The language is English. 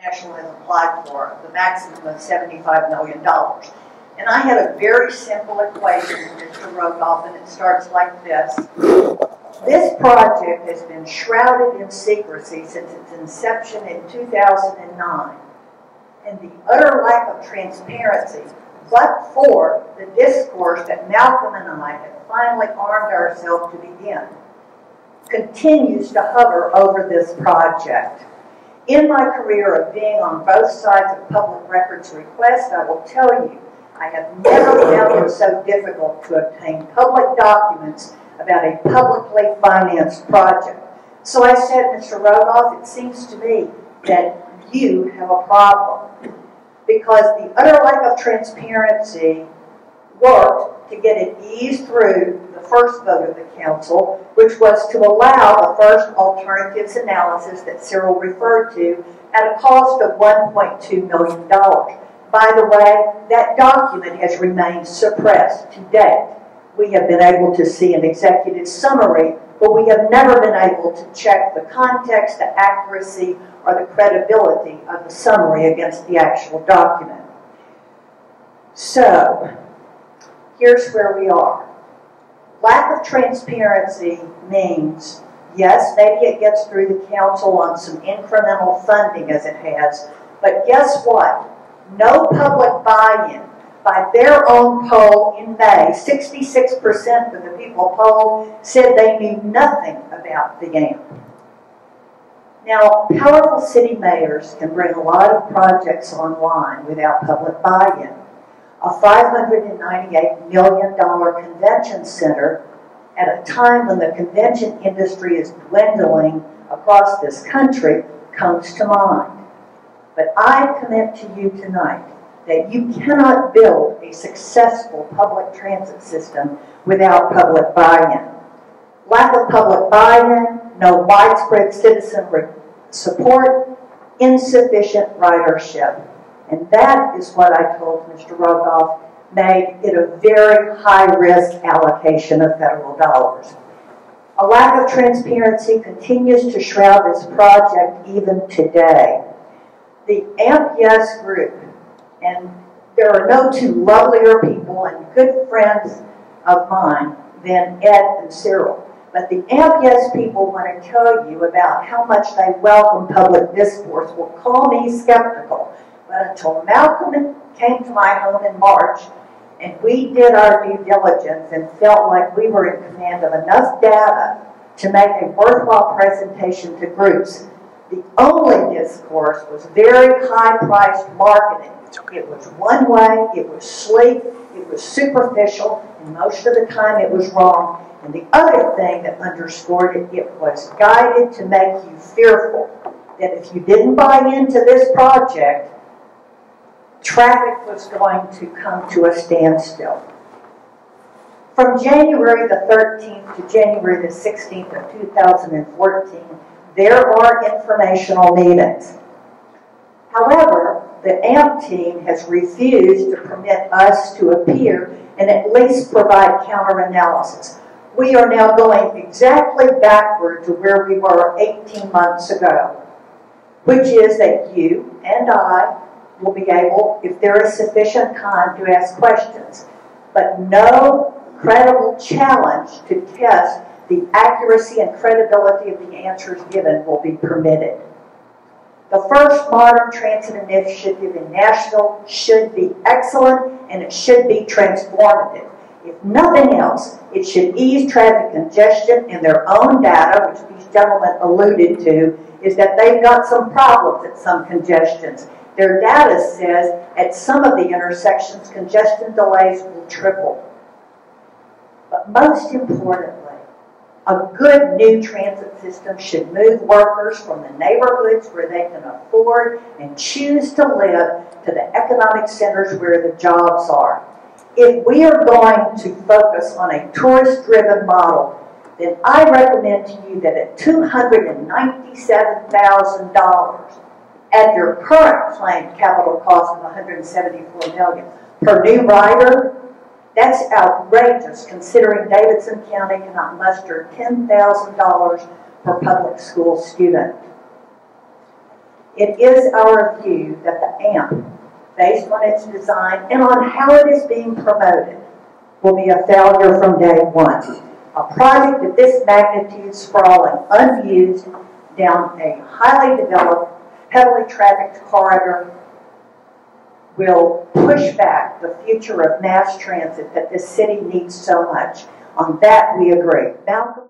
National has applied for, the maximum of $75 million. And I had a very simple equation, Mr. Rogoff, and it starts like this. This project has been shrouded in secrecy since its inception in 2009. And the utter lack of transparency, but for the discourse that Malcolm and I have finally armed ourselves to begin, continues to hover over this project. In my career of being on both sides of public records requests, I will tell you, I have never found it so difficult to obtain public documents about a publicly financed project. So I said, Mr. Rogoff, it seems to me that you have a problem, because the utter lack of transparency worked to get it eased through the first vote of the council, which was to allow the first alternatives analysis that Cyril referred to at a cost of $1.2 million. By the way, that document has remained suppressed to date. We have been able to see an executive summary, but we have never been able to check the context, the accuracy, or the credibility of the summary against the actual document. So, here's where we are. Lack of transparency means, yes, maybe it gets through the council on some incremental funding as it has, but guess what? No public buy-in. By their own poll in May, 66% of the people polled said they knew nothing about the AMP. Now, powerful city mayors can bring a lot of projects online without public buy-in. A $598 million convention center at a time when the convention industry is dwindling across this country comes to mind. But I commit to you tonight that you cannot build a successful public transit system without public buy-in. Lack of public buy-in, no widespread citizen support, insufficient ridership. And that is what I told Mr. Rogoff made it a very high-risk allocation of federal dollars. A lack of transparency continues to shroud this project even today. The AMP Yes group, and there are no two lovelier people and good friends of mine than Ed and Cyril, but the AMP Yes people want to tell you about how much they welcome public discourse will call me skeptical. But until Malcolm came to my home in March, and we did our due diligence and felt like we were in command of enough data to make a worthwhile presentation to groups, the only discourse was very high-priced marketing. It was one way, it was sleek, it was superficial, and most of the time it was wrong. And the other thing that underscored it, it was guided to make you fearful that if you didn't buy into this project, traffic was going to come to a standstill. From January the 13th to January the 16th of 2014, there are informational meetings. However, the AMP team has refused to permit us to appear and at least provide counter-analysis. We are now going exactly backward to where we were 18 months ago, which is that you and I will be able, if there is sufficient time, to ask questions, but no credible challenge to test the accuracy and credibility of the answers given will be permitted. The first modern transit initiative in Nashville should be excellent, and it should be transformative. If nothing else, it should ease traffic congestion, and their own data, which these gentlemen alluded to, is that they've got some problems at some congestions. Their data says at some of the intersections, congestion delays will triple. But most importantly, a good new transit system should move workers from the neighborhoods where they can afford and choose to live to the economic centers where the jobs are. If we are going to focus on a tourist-driven model, then I recommend to you that at $297,000 at your current claimed capital cost of $174 million per new rider, that's outrageous considering Davidson County cannot muster $10,000 per public school student. It is our view that the AMP, based on its design and on how it is being promoted, will be a failure from day one. A project of this magnitude sprawling unused down a highly developed, heavily trafficked corridor will push back the future of mass transit that this city needs so much. On that, we agree. Malcolm